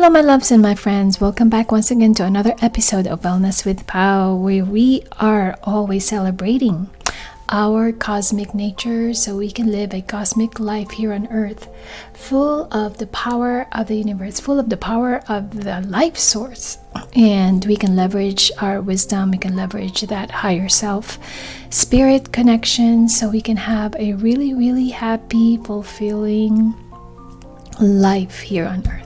Hello, my loves and my friends. Welcome back once again to another episode of Wellness with Pao, where we are always celebrating our cosmic nature so we can live a cosmic life here on earth, full of the power of the universe, full of the power of the life source. And we can leverage our wisdom, we can leverage that higher self spirit connection so we can have a really, really happy, fulfilling life here on earth.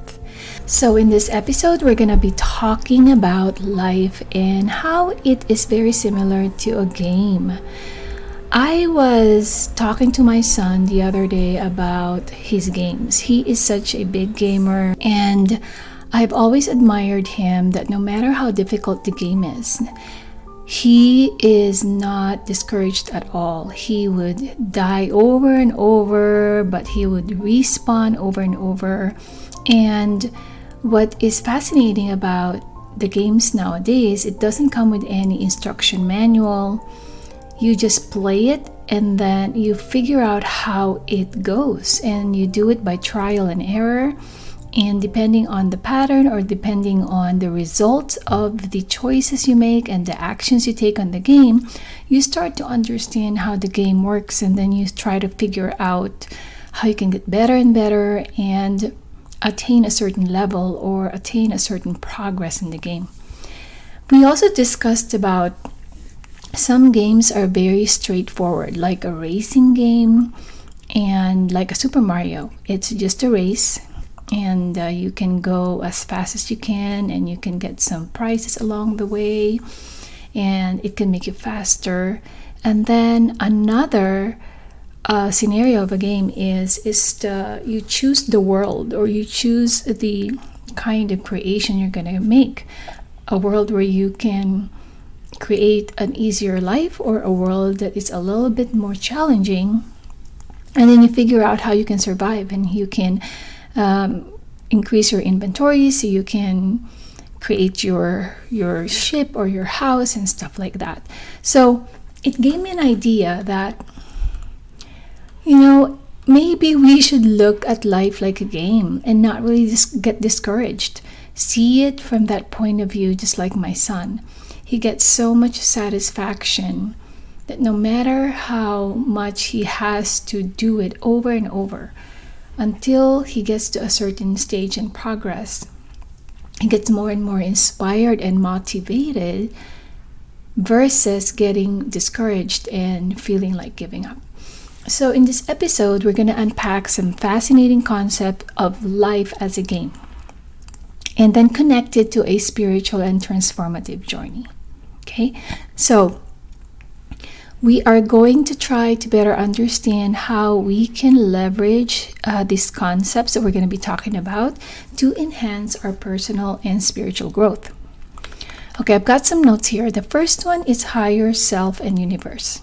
So in this episode, we're going to be talking about life and how it is very similar to a game. I was talking to my son the other day about his games. He is such a big gamer, and I've always admired him that no matter how difficult the game is, he is not discouraged at all. He would die over and over, but he would respawn over and over. And what is fascinating about the games nowadays, it doesn't come with any instruction manual. You just play it and then you figure out how it goes, and you do it by trial and error. And depending on the pattern or depending on the results of the choices you make and the actions you take on the game, you start to understand how the game works, and then you try to figure out how you can get better and better and attain a certain level or attain a certain progress in the game. We also discussed about some games are very straightforward, like a racing game and like a Super Mario. It's just a race, and you can go as fast as you can, and you can get some prizes along the way, and it can make you faster. And then another scenario of a game is you choose the world, or you choose the kind of creation you're going to make. A world where you can create an easier life, or a world that is a little bit more challenging, and then you figure out how you can survive, and you can increase your inventory so you can create your ship or your house and stuff like that. So it gave me an idea that, maybe we should look at life like a game and not really just get discouraged. See it from that point of view, just like my son. He gets so much satisfaction that no matter how much he has to do it over and over until he gets to a certain stage in progress, he gets more and more inspired and motivated versus getting discouraged and feeling like giving up. So in this episode, we're going to unpack some fascinating concept of life as a game, and then connect it to a spiritual and transformative journey. Okay, so we are going to try to better understand how we can leverage these concepts that we're going to be talking about to enhance our personal and spiritual growth. Okay, I've got some notes here. The first one is higher self and universe.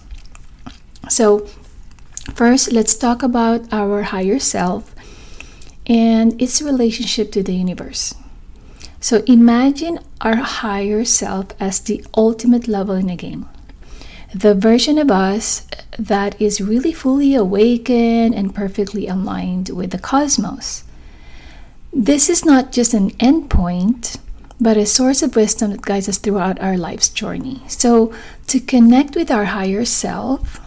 So first, let's talk about our higher self and its relationship to the universe. So imagine our higher self as the ultimate level in a game. The version of us that is really fully awakened and perfectly aligned with the cosmos. This is not just an endpoint, but a source of wisdom that guides us throughout our life's journey. So to connect with our higher self,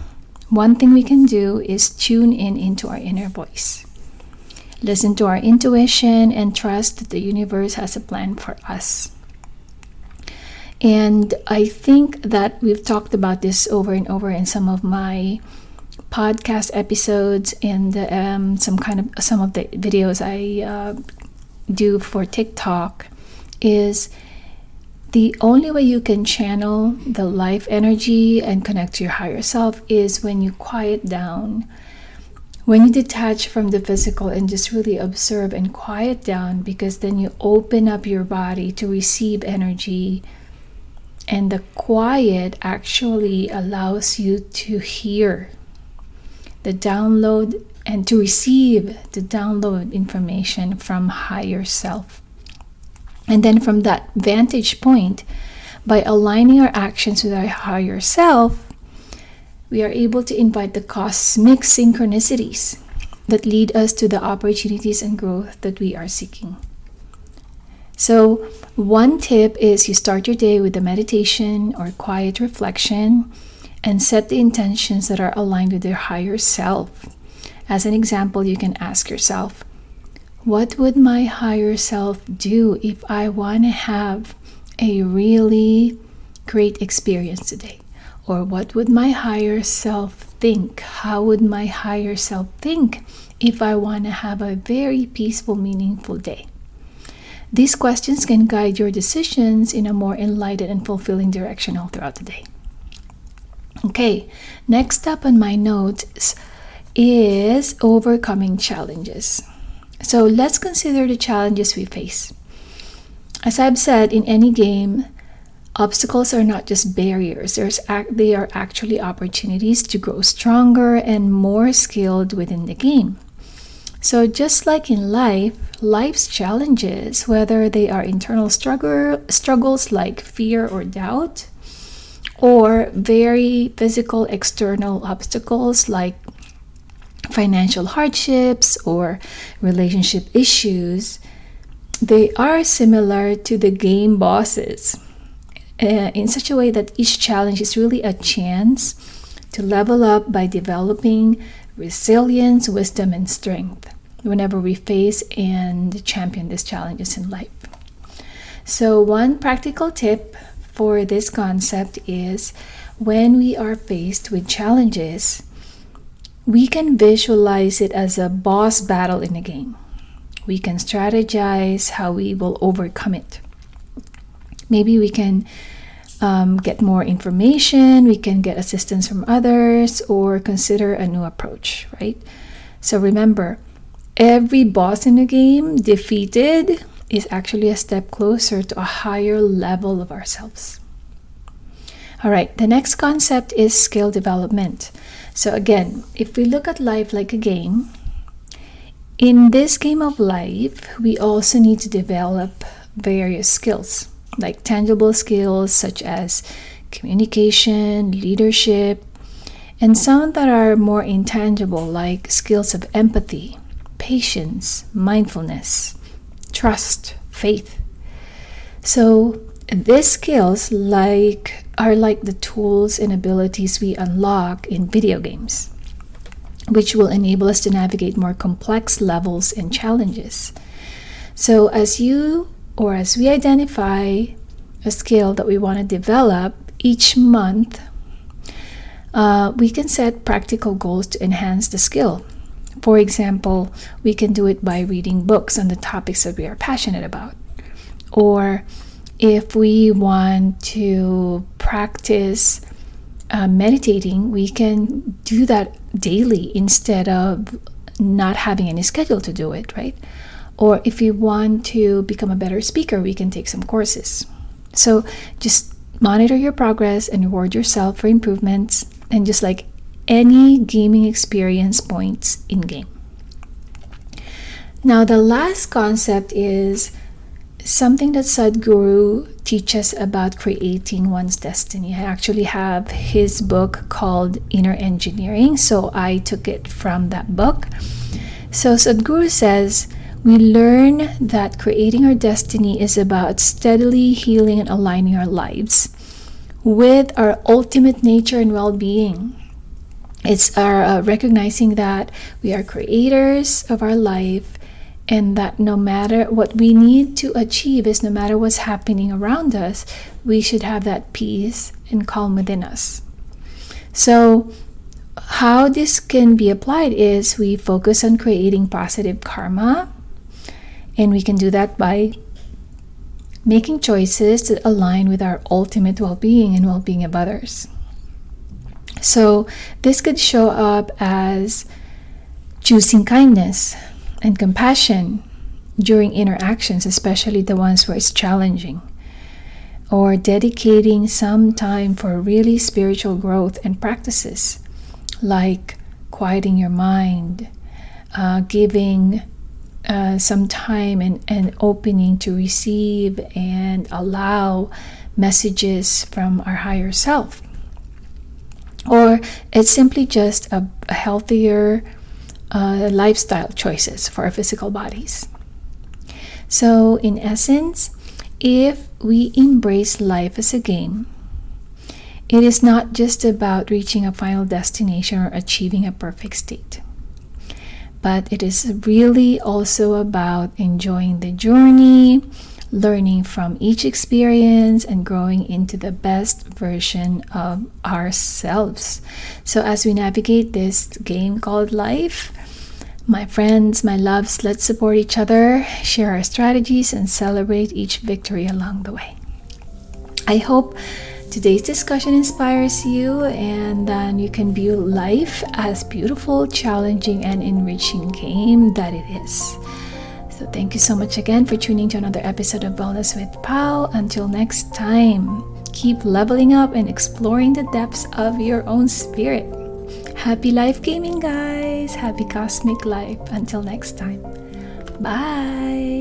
one thing we can do is tune into our inner voice. Listen to our intuition and trust that the universe has a plan for us. And I think that we've talked about this over and over in some of my podcast episodes and some of the videos I do for TikTok. Is the only way you can channel the life energy and connect to your higher self is when you quiet down, when you detach from the physical and just really observe and quiet down, because then you open up your body to receive energy. And the quiet actually allows you to hear the download and to receive the download information from higher self. And then from that vantage point, by aligning our actions with our higher self, we are able to invite the cosmic synchronicities that lead us to the opportunities and growth that we are seeking. So one tip is you start your day with a meditation or quiet reflection and set the intentions that are aligned with your higher self. As an example, you can ask yourself, what would my higher self do if I want to have a really great experience today? Or what would my higher self think? How would my higher self think if I want to have a very peaceful, meaningful day? These questions can guide your decisions in a more enlightened and fulfilling direction all throughout the day. Okay, next up on my notes is overcoming challenges. So let's consider the challenges we face. As I've said, in any game, obstacles are not just barriers. They are actually opportunities to grow stronger and more skilled within the game. So just like in life, life's challenges, whether they are internal struggles like fear or doubt, or very physical external obstacles like financial hardships or relationship issues, they are similar to the game bosses in such a way that each challenge is really a chance to level up by developing resilience, wisdom, and strength whenever we face and champion these challenges in life. So one practical tip for this concept is when we are faced with challenges, we can visualize it as a boss battle in a game. We can strategize how we will overcome it. Maybe we can get more information, we can get assistance from others, or consider a new approach, right? So remember, every boss in the game defeated is actually a step closer to a higher level of ourselves. All right, the next concept is skill development. So again, if we look at life like a game, in this game of life, we also need to develop various skills, like tangible skills such as communication, leadership, and some that are more intangible, like skills of empathy, patience, mindfulness, trust, faith. So these skills are like the tools and abilities we unlock in video games, which will enable us to navigate more complex levels and challenges. So as we identify a skill that we want to develop each month, we can set practical goals to enhance the skill. For example, we can do it by reading books on the topics that we are passionate about. Or if we want to practice meditating, we can do that daily instead of not having any schedule to do it, right? Or if we want to become a better speaker, we can take some courses. So just monitor your progress and reward yourself for improvements, and just like any gaming experience points in game. Now the last concept is something that Sadhguru teaches about creating one's destiny. I actually have his book called Inner Engineering, so I took it from that book. So Sadhguru says, we learn that creating our destiny is about steadily healing and aligning our lives with our ultimate nature and well-being. It's our recognizing that we are creators of our life, and that no matter what we need to achieve is no matter what's happening around us, we should have that peace and calm within us. So how this can be applied is we focus on creating positive karma, and we can do that by making choices that align with our ultimate well-being and well-being of others. So this could show up as choosing kindness and compassion during interactions, especially the ones where it's challenging, or dedicating some time for really spiritual growth and practices like quieting your mind, giving some time and opening to receive and allow messages from our higher self. Or it's simply just a healthier lifestyle choices for our physical bodies. So in essence, If we embrace life as a game, it is not just about reaching a final destination or achieving a perfect state, but it is really also about enjoying the journey, learning from each experience, and growing into the best version of ourselves. So, as we navigate this game called life, my friends, my loves, let's support each other, share our strategies, and celebrate each victory along the way. I hope today's discussion inspires you, and then you can view life as beautiful, challenging, and enriching game that it is. So thank you so much again for tuning to another episode of Wellness with Pao. Until next time, keep leveling up and exploring the depths of your own spirit. Happy life gaming, guys. Happy cosmic life. Until next time. Bye.